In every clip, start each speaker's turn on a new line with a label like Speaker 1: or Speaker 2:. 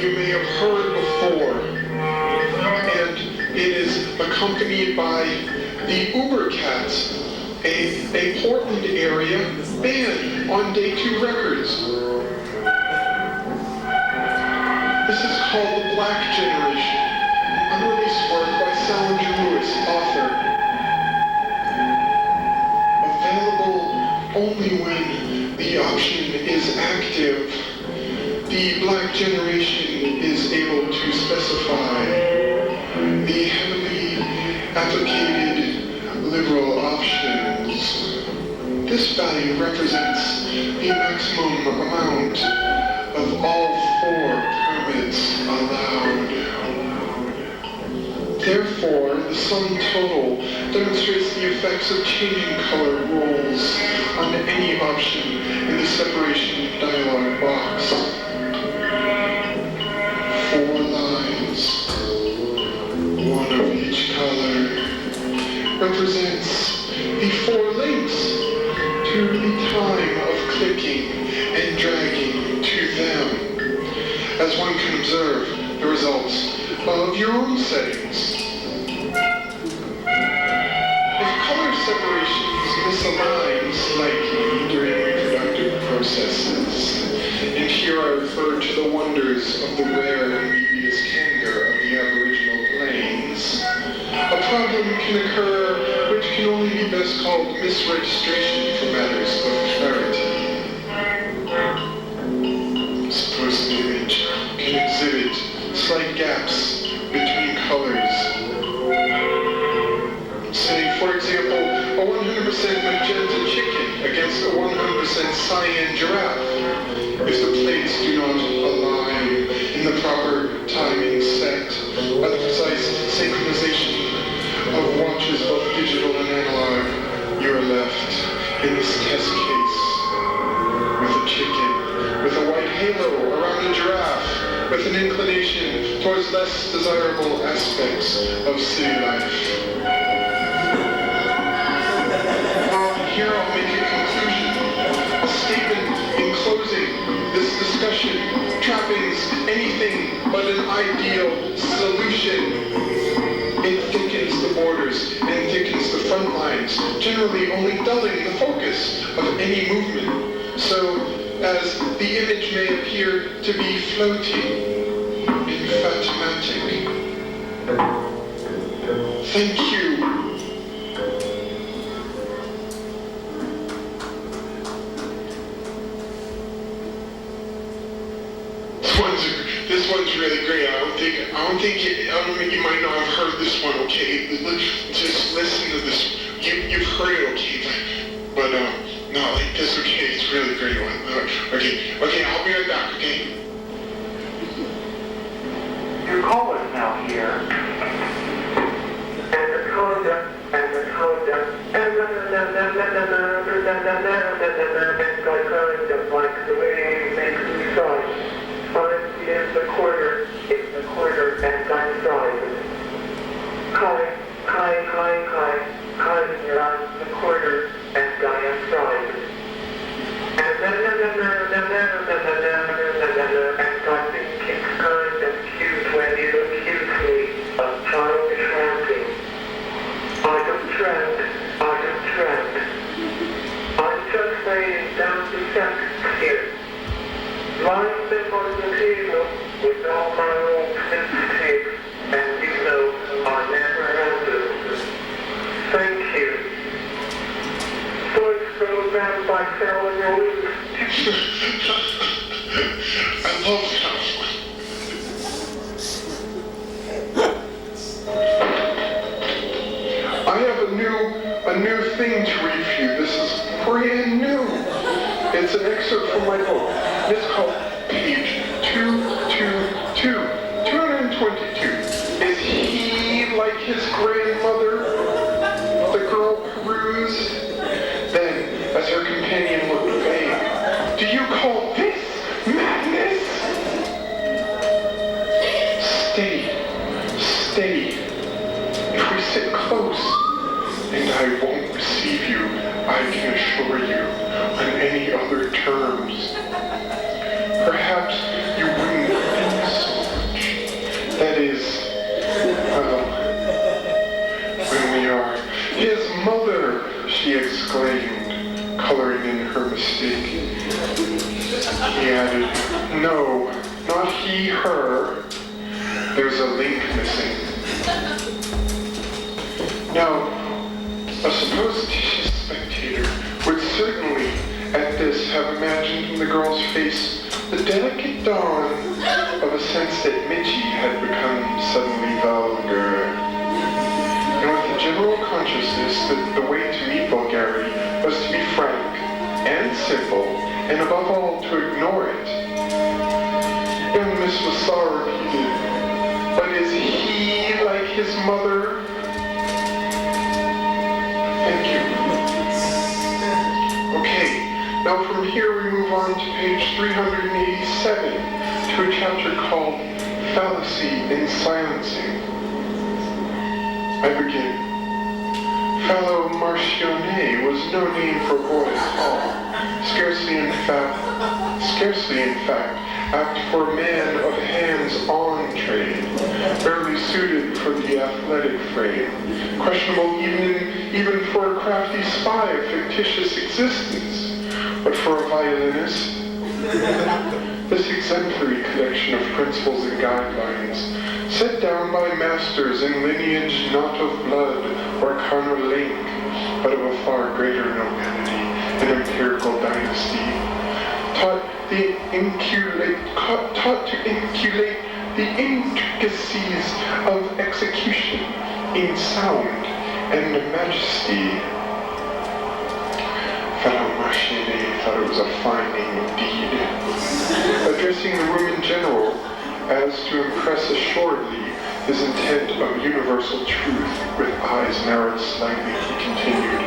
Speaker 1: you may have heard before. And it is accompanied by the Uber Cats, a Portland area band on Day 2 Records. This is called The Black Generation, an unreleased work by Salinger Lewis, author. Available only when the option is active. The Black Generation is able to specify the heavily applicated liberal options. This value represents the maximum amount of all 4 permits allowed. Therefore, the sum total demonstrates the effects of changing color rules on any option in the separation dialog box. 4 lines, 1 of each color, represents the 4 links to the time of clicking and dragging to them. As one can observe the results of your own settings. If color separations misalign slightly during reproductive processes, and here I refer to the wonders of the rare and medius candor of the Aboriginal plains, a problem can occur which can only be best called misregistration for matters of clarity. Suppose an image can exhibit slight gaps between colors. Say, for example, a 100% magenta chicken against a 100% cyan giraffe. If the plates do not align in the proper timing set at the precise synchronization of watches, both digital and analog, you are left in this test case with a chicken, with a white halo around a giraffe, with an inclination towards less desirable aspects of city life. Here I'll make a conclusion, a statement in closing this discussion, trappings anything but an ideal solution. It thickens the borders and thickens the front lines, generally only dulling the focus of any movement, so as the image may appear to be floating, emphatic. Thank you. This one's really great. I don't think you might not have heard this one, okay? Just listen to this. You've heard it, okay? But no, like this, okay? It's a really great one. Okay, I'll be right back, okay?
Speaker 2: Your call is now here. And the conduct, and the conduct, and the like the way you make the song. Find in the quarter, and downside. Calling, you're on the quarter, and downside. And God kicks kind and cute when you accuse me of childish ranting. I don't trend. I'm just laying down the facts here. Lying them on the table with all my old sense tapes, and you know I never have this. Thank you. Voice program by Salinger Lewis.
Speaker 1: I love that one. I have a new thing to read for you. This is brand new. It's an excerpt from my book. It's called page 222. 222. Is he like his grandmother? The girl perused. Then, as her companion looked vague, do you call this madness? Steady. If we sit close, and I won't receive you, I can assure you, on any other terms. Perhaps you wouldn't He added, no, not he, her. There's a link missing. Now, a supposed spectator would certainly, at this, have imagined in the girl's face the delicate dawn of a sense that Mitchie had become suddenly vulgar. And with the general consciousness that the way to meet vulgarity was to be frank and simple, and above all, to ignore it. Young Miss Vassar repeated, but is he like his mother? Thank you. Okay, now from here we move on to page 387, to a chapter called Fallacy in Silencing. I begin. Fallow Marchionnet was no name for a boy at all, scarcely in fact, apt for a man of hands-on trade, barely suited for the athletic frame, questionable even for a crafty spy of fictitious existence, but for a violinist, this exemplary collection of principles and guidelines, set down by masters in lineage not of blood or carnal link, but of a far greater nobility and empirical dynasty, taught to inculate the intricacies of execution in sound and majesty. Fellow Marchionnet thought it was a fine name indeed. Addressing the room in general, as to impress assuredly his intent of universal truth, with eyes narrowed slightly, he continued,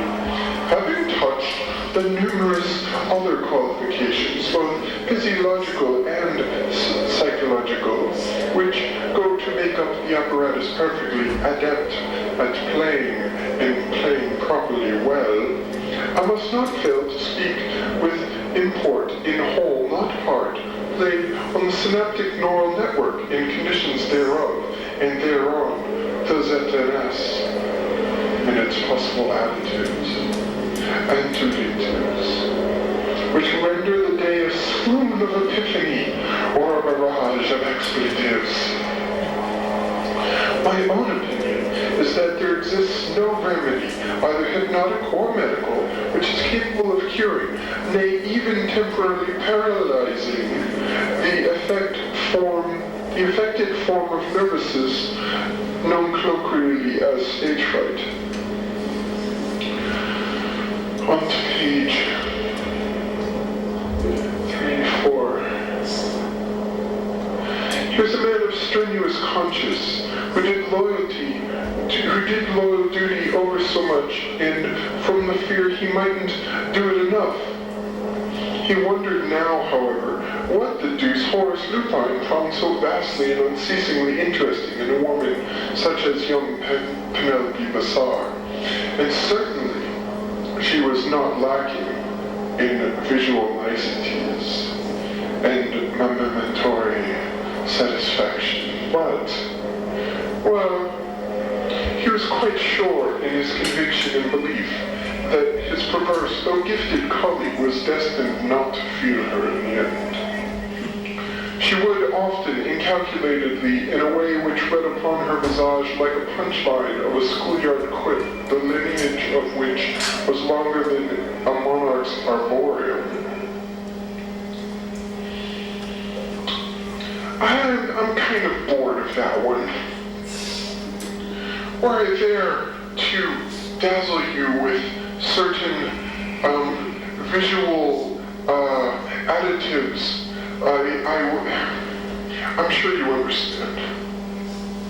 Speaker 1: having touched the numerous other qualifications, both physiological and psychological, which go to make up the apparatus perfectly adept at playing and playing properly well, I must not fail to speak with import in whole, not part, played on the synaptic neural network in conditions thereof, and thereon, those eteras, and its possible attitudes, antulatives, which render the day a swoon of epiphany, or a mirage of expletives. My own opinion is that there exists no remedy, either hypnotic or medical, which is capable of curing, nay, even temporarily paralyzing, the affected form of nervousness known colloquially as stage fright. On to page 3-4. He was a man of strenuous conscience, who did loyal duty over so much, and from the fear he mightn't do it enough. He wondered now, however, what the deuce Horace Lupin found so vastly and unceasingly interesting in a woman such as young Penelope Vassar. And certainly she was not lacking in visual niceties and memoratory satisfaction, but, well, he was quite sure in his conviction and belief that his perverse, though gifted colleague was destined not to feel her in the end. She would often, incalculatedly, in a way which read upon her visage like a punchline of a schoolyard quip, the lineage of which was longer than a monarch's arboreum. I'm kind of bored of that one. Were I there to dazzle you with certain visual additives, I'm sure you understand.